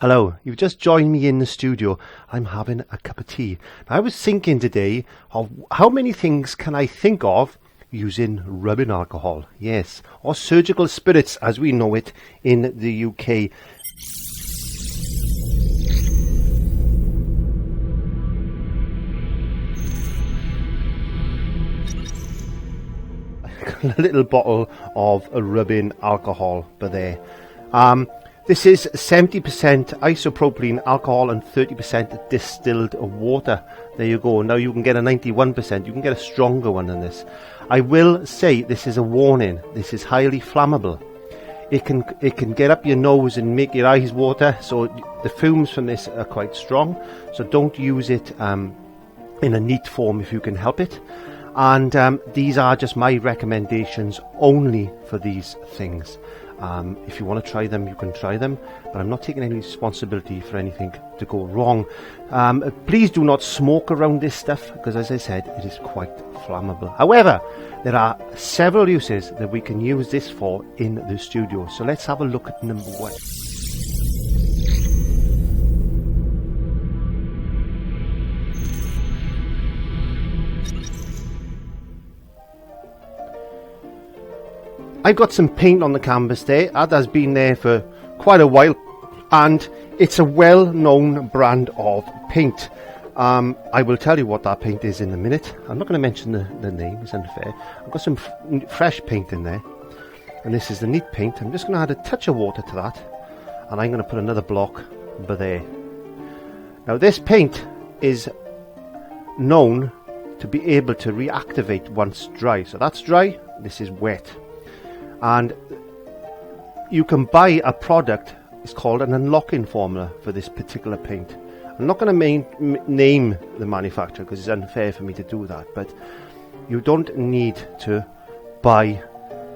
Hello, you've just joined me in the studio. I'm having a cup of tea. Now, I was thinking today of how many things can I think of using rubbing alcohol, yes, or surgical spirits as we know it in the UK. A little bottle of rubbing alcohol by there. This is 70% isopropylene alcohol and 30% distilled water. There you go. Now you can get a 91%. You can get a stronger one than this. I will say this is a warning. This is highly flammable. It can get up your nose and make your eyes water. So the fumes from this are quite strong. So don't use it in a neat form if you can help it. And these are just my recommendations only for these things. If you want to try them, you can try them, but I'm not taking any responsibility for anything to go wrong. Please do not smoke around this stuff, because as I said, it is quite flammable. However, there are several uses that we can use this for in the studio. So let's have a look at number one. I've got some paint on the canvas there. That has been there for quite a while, and it's a well-known brand of paint. I will tell you what that paint is in a minute. I'm not going to mention the name, it's unfair. I've got some fresh paint in there, and this is the neat paint. I'm just going to add a touch of water to that, and I'm going to put another block by there. Now this paint is known to be able to reactivate once dry. So that's dry, this is wet. And you can buy a product, it's called an unlocking formula for this particular paint. I'm not going to name the manufacturer because it's unfair for me to do that, but you don't need to buy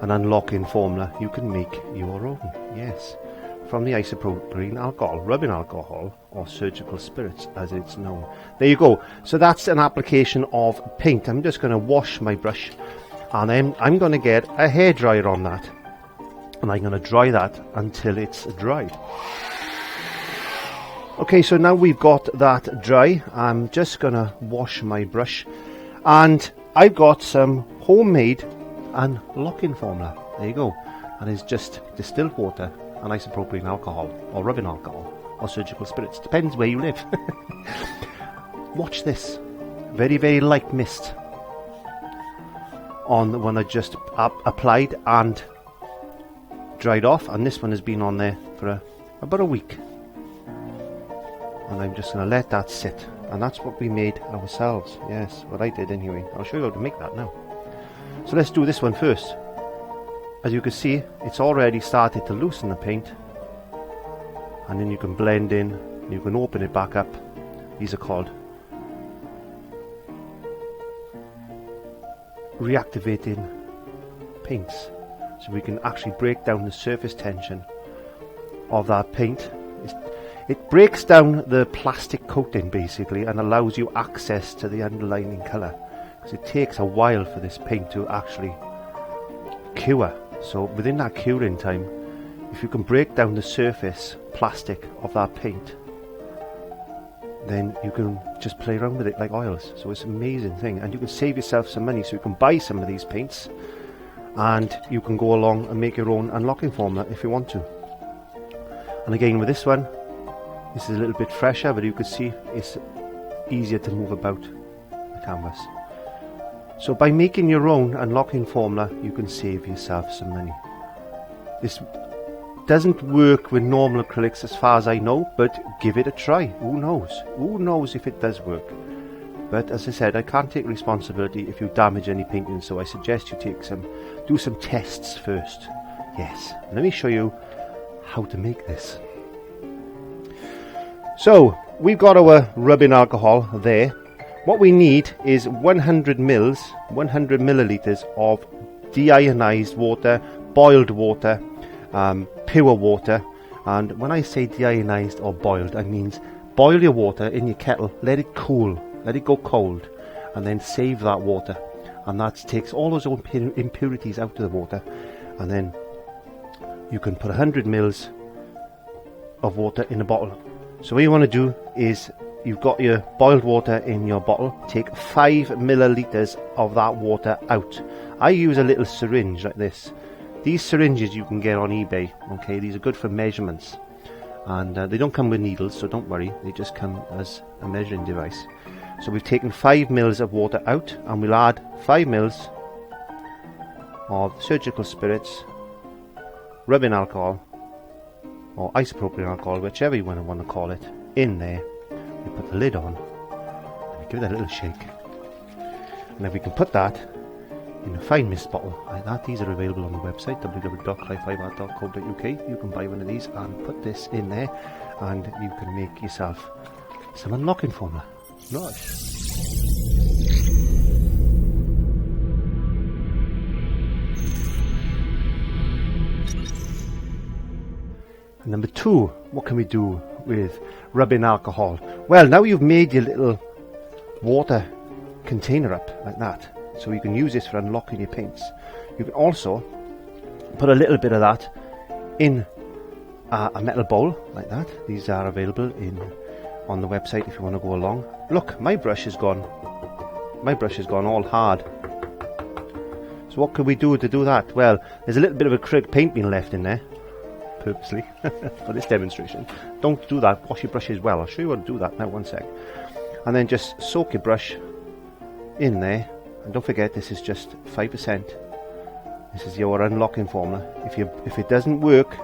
an unlocking formula. You can make your own, yes, from the isopropylene alcohol, rubbing alcohol, or surgical spirits as it's known. There you go. So that's an application of paint. I'm just going to wash my brush, and then I'm going to get a hairdryer on that, and I'm going to dry that until it's dried. Okay, so now we've got that dry, I'm just going to wash my brush, and I've got some homemade unlocking formula. There you go. And it's just distilled water and isopropylene alcohol, or rubbing alcohol, or surgical spirits. Depends where you live. Watch this. Very, very light mist on the one I just applied and dried off, and this one has been on there for about a week, and I'm just going to let that sit. And that's what we made ourselves. Yes, what I did anyway. I'll show you how to make that now. So let's do this one first. As you can see, it's already started to loosen the paint, and then you can blend in, you can open it back up. These are called ReActivated paints, so we can actually break down the surface tension of that paint. It breaks down the plastic coating basically and allows you access to the underlying colour, because it takes a while for this paint to actually cure. So within that curing time, if you can break down the surface plastic of that paint, then you can just play around with it like oils. So it's an amazing thing, and you can save yourself some money. So you can buy some of these paints, and you can go along and make your own unlocking formula if you want to. And again with this one, this is a little bit fresher, but you can see it's easier to move about the canvas. So by making your own unlocking formula, you can save yourself some money. This doesn't work with normal acrylics as far as I know, but give it a try. Who knows? Who knows if it does work? But as I said, I can't take responsibility if you damage any painting, so I suggest you do some tests first. Yes, let me show you how to make this. So we've got our rubbing alcohol there. What we need is 100 milliliters of deionized water, boiled water, pure water. And when I say deionized or boiled, I mean boil your water in your kettle, let it cool, let it go cold, and then save that water, and that takes all those impurities out of the water. And then you can put 100 mils of water in a bottle. So what you want to do is, you've got your boiled water in your bottle, take 5 milliliters of that water out. I use a little syringe like this. These syringes you can get on eBay, okay, these are good for measurements. And they don't come with needles, so don't worry, they just come as a measuring device. So we've taken 5 mils of water out, and we'll add 5 mils of surgical spirits, rubbing alcohol, or isopropyl alcohol, whichever you want to call it, in there. We put the lid on, and we give it a little shake. And then we can put that in a fine mist bottle like that. These are available on the website www.clive5art.co.uk. You can buy one of these and put this in there, and you can make yourself some unlocking formula. Nice. And number 2, what can we do with rubbing alcohol? Well, now you've made your little water container up like that, so you can use this for unlocking your paints. You can also put a little bit of that in a metal bowl like that. These are available on the website if you want to go along. Look, my brush has gone all hard. So what could we do to do that? Well, there's a little bit of acrylic paint being left in there purposely for this demonstration. Don't do that. Wash your brushes well. I'll show you how to do that now, one sec. And then just soak your brush in there, and don't forget this is just 5%. This is your unlocking formula. If it doesn't work,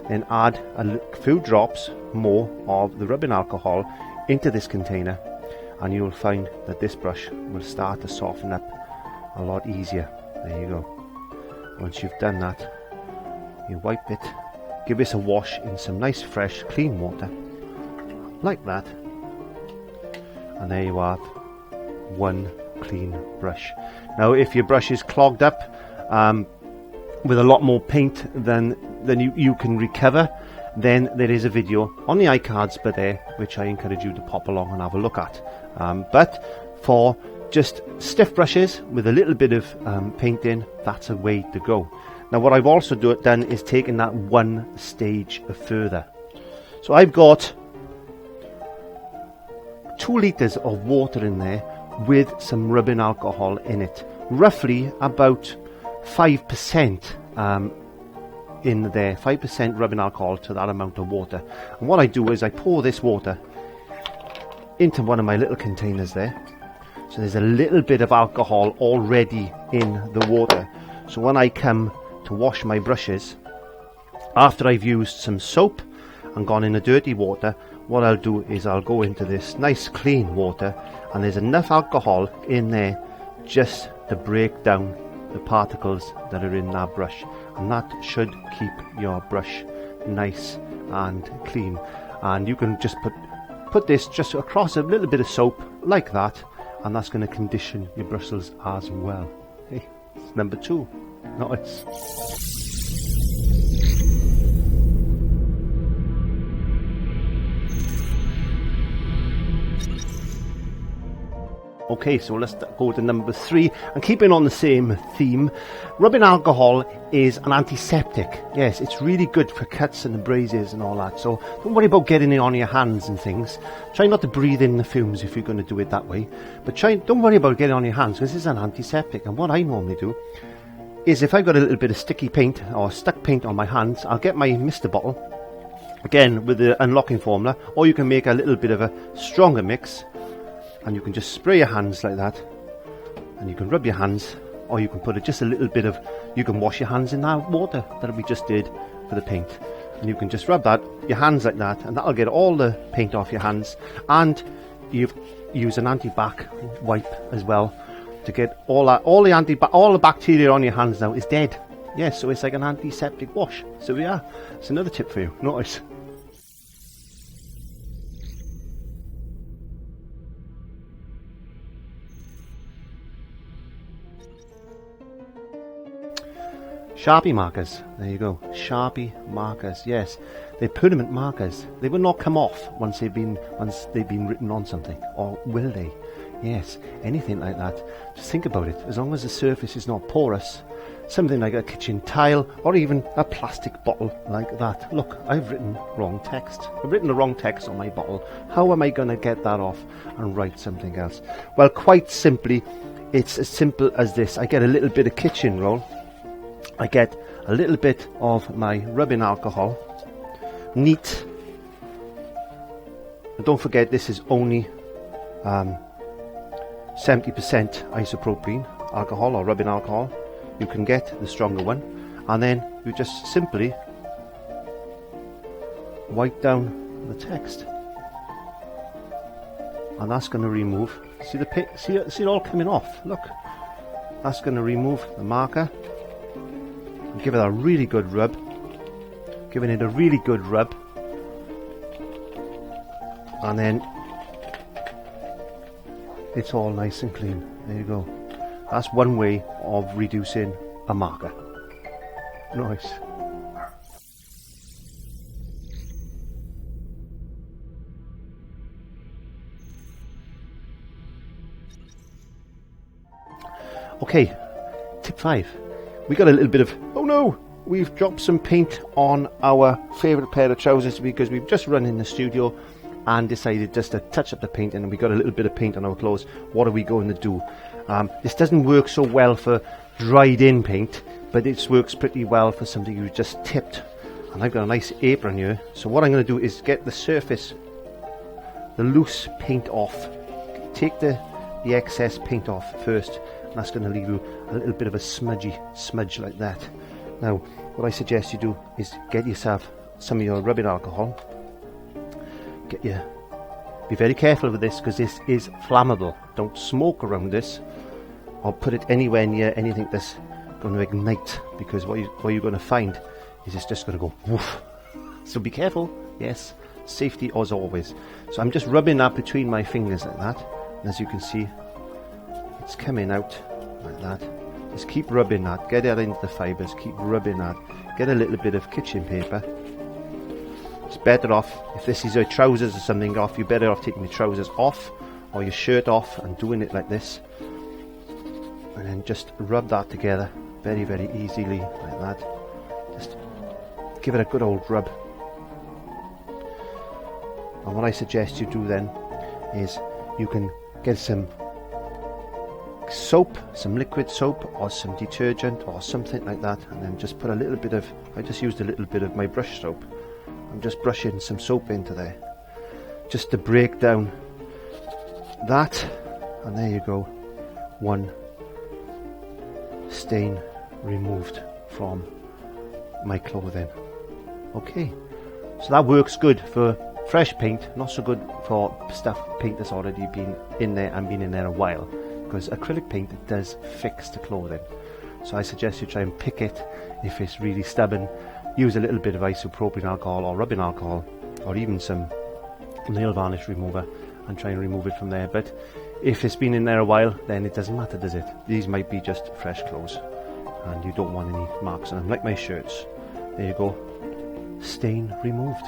then add a few drops more of the rubbing alcohol into this container, and you'll find that this brush will start to soften up a lot easier. There you go. Once you've done that, you wipe it, give this a wash in some nice fresh clean water like that, and there you have one clean brush. Now if your brush is clogged up with a lot more paint than you can recover, then there is a video on the iCards but there, which I encourage you to pop along and have a look at. But for just stiff brushes with a little bit of paint in, that's a way to go. Now what I've also done is taken that one stage further. So I've got 2 litres of water in there with some rubbing alcohol in it, roughly about 5% in there, 5% rubbing alcohol to that amount of water. And what I do is I pour this water into one of my little containers there, so there's a little bit of alcohol already in the water. So when I come to wash my brushes, after I've used some soap and gone in the dirty water, what I'll do is I'll go into this nice clean water, and there's enough alcohol in there just to break down the particles that are in that brush, and that should keep your brush nice and clean. And you can just put this just across a little bit of soap like that, and that's going to condition your bristles as well. Hey, it's number 2. Nice. Okay, so let's go to number 3, and keeping on the same theme, rubbing alcohol is an antiseptic. Yes, it's really good for cuts and abrasives and all that, so don't worry about getting it on your hands and things. Try not to breathe in the fumes if you're going to do it that way, but don't worry about getting it on your hands, because it's an antiseptic. And what I normally do is, if I've got a little bit of sticky paint or stuck paint on my hands, I'll get my mister bottle, again with the unlocking formula, or you can make a little bit of a stronger mix, and you can just spray your hands like that, and you can rub your hands, or you can put just a little bit of, you can wash your hands in that water that we just did for the paint, and you can just rub your hands like that, and that'll get all the paint off your hands. And you've used an anti-bac wipe as well to get all the bacteria on your hands now is dead. Yes, so it's like an antiseptic wash. So yeah, it's another tip for you. Nice. Sharpie markers, there you go. Sharpie markers, yes, they're permanent markers. They will not come off once they've been written on something, or will they? Yes, anything like that. Just think about it. As long as the surface is not porous, something like a kitchen tile or even a plastic bottle like that. Look, I've written wrong text. I've written the wrong text on my bottle. How am I going to get that off and write something else? Well, quite simply, it's as simple as this. I get a little bit of kitchen roll. I get a little bit of my rubbing alcohol. Neat. And don't forget, this is only 70% isopropylene alcohol or rubbing alcohol. You can get the stronger one, and then you just simply wipe down the text, and that's going to remove. See it all coming off. Look, that's going to remove the marker. And give it a really good rub. Giving it a really good rub, and then it's all nice and clean. There you go. That's one way of reducing a marker. Nice. Okay, tip 5. We got a little bit of, oh no, we've dropped some paint on our favourite pair of trousers because we've just run in the studio and decided just to touch up the paint, and we got a little bit of paint on our clothes. What are we going to do? This doesn't work so well for dried in paint, but it works pretty well for something you just tipped. And I've got a nice apron here, so what I'm going to do is get the surface, the loose paint off. Take the excess paint off first, and that's going to leave you a little bit of a smudge like that. Now what I suggest you do is get yourself some of your rubbing alcohol. Be very careful with this because this is flammable. Don't smoke around this or put it anywhere near anything that's going to ignite, because what you're going to find is it's just going to go woof. So be careful. Yes, safety as always. So I'm just rubbing that between my fingers like that, and as you can see, it's coming out like that. Just keep rubbing that, get it into the fibres, keep rubbing that. Get a little bit of kitchen paper. It's better off, if this is your trousers or something off, you're better off taking your trousers off or your shirt off and doing it like this, and then just rub that together very, very easily like that. Just give it a good old rub. And what I suggest you do then is you can get some soap, some liquid soap or some detergent or something like that, and then just put a little bit of, I just used a little bit of my brush soap. I'm just brushing some soap into there just to break down that, and there you go, one stain removed from my clothing. Okay, so that works good for fresh paint, not so good for paint that's already been in there and been in there a while, because acrylic paint does fix the clothing. So I suggest you try and pick it if it's really stubborn. Use a little bit of isopropylene alcohol or rubbing alcohol or even some nail varnish remover and try and remove it from there. But if it's been in there a while, then it doesn't matter, does it? These might be just fresh clothes and you don't want any marks on them, like my shirts. There you go, stain removed.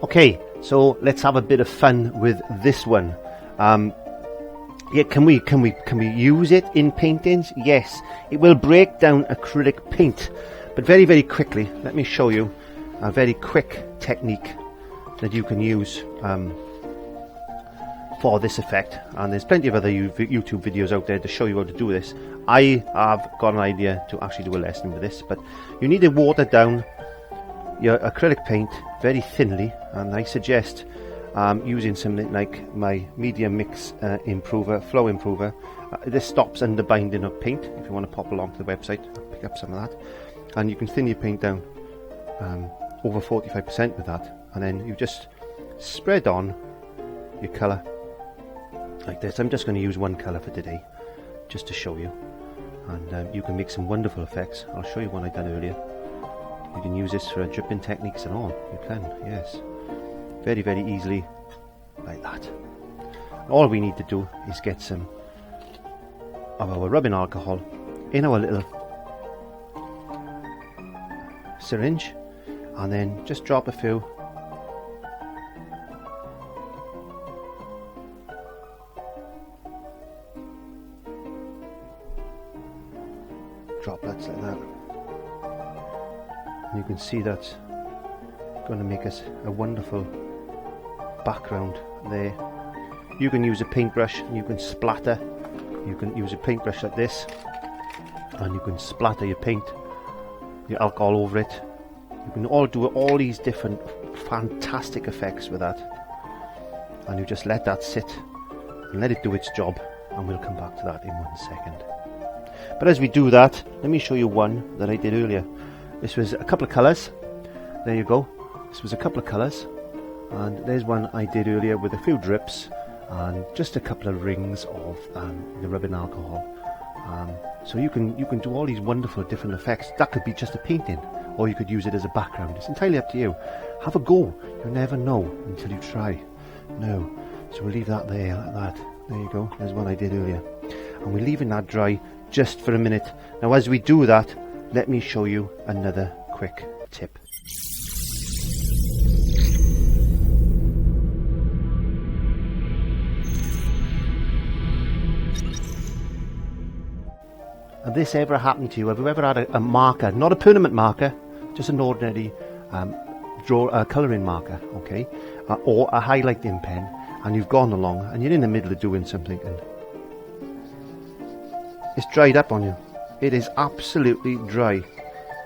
Okay, so let's have a bit of fun with this one. Yeah, can we use it in paintings? Yes, it will break down acrylic paint, but very, very quickly. Let me show you a very quick technique that you can use for this effect. And there's plenty of other YouTube videos out there to show you how to do this. I have got an idea to actually do a lesson with this, but you need to water down your acrylic paint very thinly, and I suggest using something like my medium mix improver, flow improver. This stops under binding up paint. If you want to pop along to the website, pick up some of that, and you can thin your paint down over 45% with that, and then you just spread on your colour like this. I'm just going to use one colour for today just to show you, and you can make some wonderful effects. I'll show you one I've done earlier. You can use this for dripping techniques and all. You can, yes. Very, very easily, like that. All we need to do is get some of our rubbing alcohol in our little syringe, and then just drop a few droplets like that, and you can see that's going to make us a wonderful background there. You can use a paintbrush and you can splatter. You can use a paintbrush like this and you can splatter your paint, your alcohol over it. You can do all these different fantastic effects with that, and you just let that sit and let it do its job, and we'll come back to that in 1 second. But as we do that, let me show you one that I did earlier. This was a couple of colours. There you go. This was a couple of colours, and there's one I did earlier with a few drips and just a couple of rings of the rubbing alcohol. So you can do all these wonderful different effects. That could be just a painting, or you could use it as a background. It's entirely up to you. Have a go. You never know until you try. No. So we'll leave that there like that. There you go. There's one I did earlier. And we're leaving that dry just for a minute. Now as we do that, let me show you another quick tip. Have this ever happened to you? Have you ever had a marker, not a permanent marker, just an ordinary colouring marker, okay, or a highlighting pen, and you've gone along and you're in the middle of doing something and it's dried up on you. It is absolutely dry,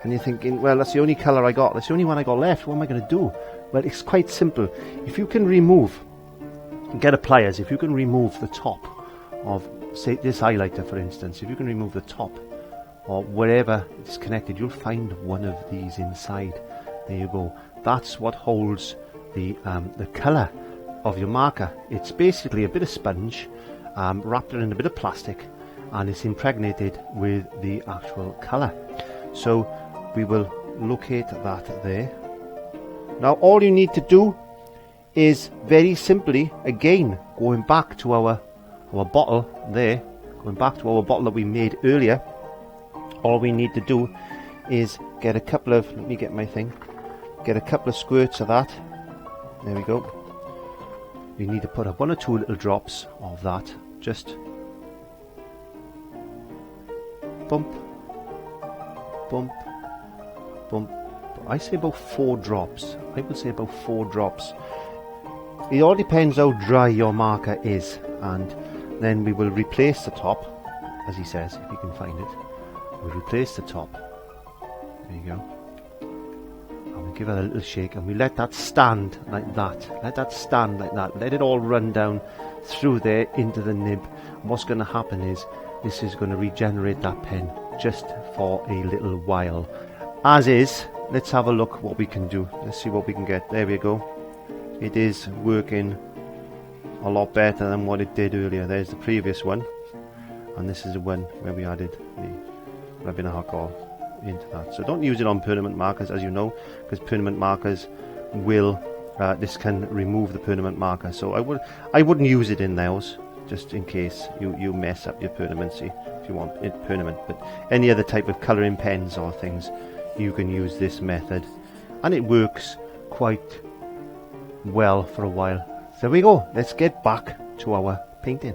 and you're thinking, well, that's the only colour I got, that's the only one I got left, what am I going to do? Well, it's quite simple. If you can remove, get a pliers, if you can remove the top of, say, this highlighter for instance, if you can remove the top or wherever it's connected, you'll find one of these inside. There you go. That's what holds the colour of your marker. It's basically a bit of sponge wrapped in a bit of plastic, and it's impregnated with the actual colour. So we will locate that there. Now all you need to do is very simply, again, going back to our bottle there, going back to our bottle that we made earlier, all we need to do is get a couple of, let me get my thing, get a couple of squirts of that. There we go. We need to put up 1 or 2 little drops of that, just bump, bump, bump. I say about 4 drops. I would say about 4 drops. It all depends how dry your marker is, and then we will replace the top, as he says, if you can find it. We'll replace the top. There you go. And we give it a little shake, and we let that stand like that. Let that stand like that. Let it all run down through there into the nib. And what's going to happen is this is going to regenerate that pen just for a little while. As is, let's have a look what we can do. Let's see what we can get. There we go. It is working a lot better than what it did earlier. There's the previous one, and this is the one where we added the rubbing alcohol into that. So don't use it on permanent markers, as you know, because permanent markers will this can remove the permanent marker. So I wouldn't use it in those, just in case you mess up your permanency if you want it permanent. But any other type of colouring pens or things, you can use this method, and it works quite well for a while. So there we go. Let's get back to our painting.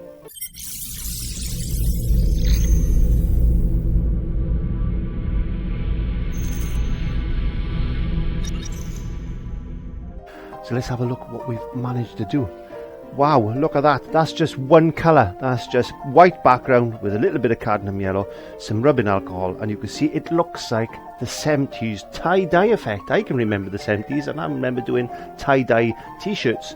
So let's have a look at what we've managed to do. Wow, look at that. That's just one colour. That's just white background with a little bit of cadmium yellow, some rubbing alcohol, and you can see it looks like the 70s tie-dye effect. I can remember the 70s, and I remember doing tie-dye t-shirts.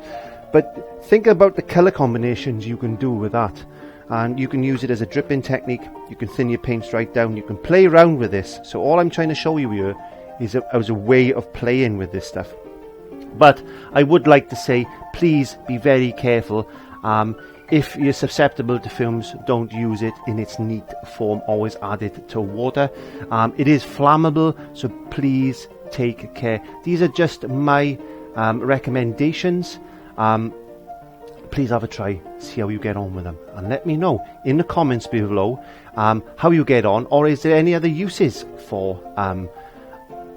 But think about the colour combinations you can do with that. And you can use it as a dripping technique. You can thin your paints right down. You can play around with this. So all I'm trying to show you here is a way of playing with this stuff. But I would like to say, please be very careful. If you're susceptible to fumes, don't use it in its neat form. Always add it to water. It is flammable, so please take care. These are just my recommendations. please have a try, see how you get on with them, and let me know in the comments below how you get on, or is there any other uses for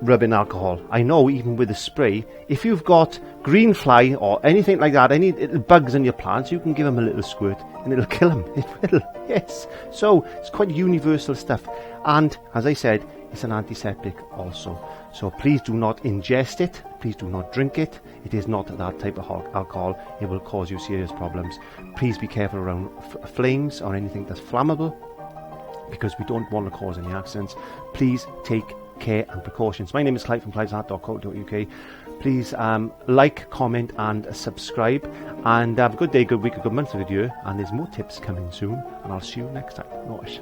rubbing alcohol. I know even with the spray, if you've got green fly or anything like that, any little bugs in your plants, you can give them a little squirt and it'll kill them. It will, yes. So it's quite universal stuff, and as I said, it's an antiseptic also. So please do not ingest it, please do not drink it. It is not that type of alcohol. It will cause you serious problems. Please be careful around flames or anything that's flammable, because we don't want to cause any accidents. Please take care and precautions. My name is Clive from clivesart.co.uk. Please like, comment and subscribe, and have a good day, good week, a good month of the year, and there's more tips coming soon, and I'll see you next time. Nice.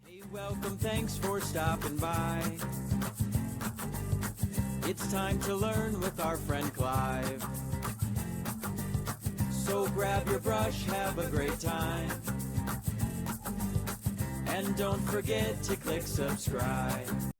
Hey, welcome, thanks for stopping by. It's time to learn with our friend Clive. So grab your brush, have a great time. And don't forget to click subscribe.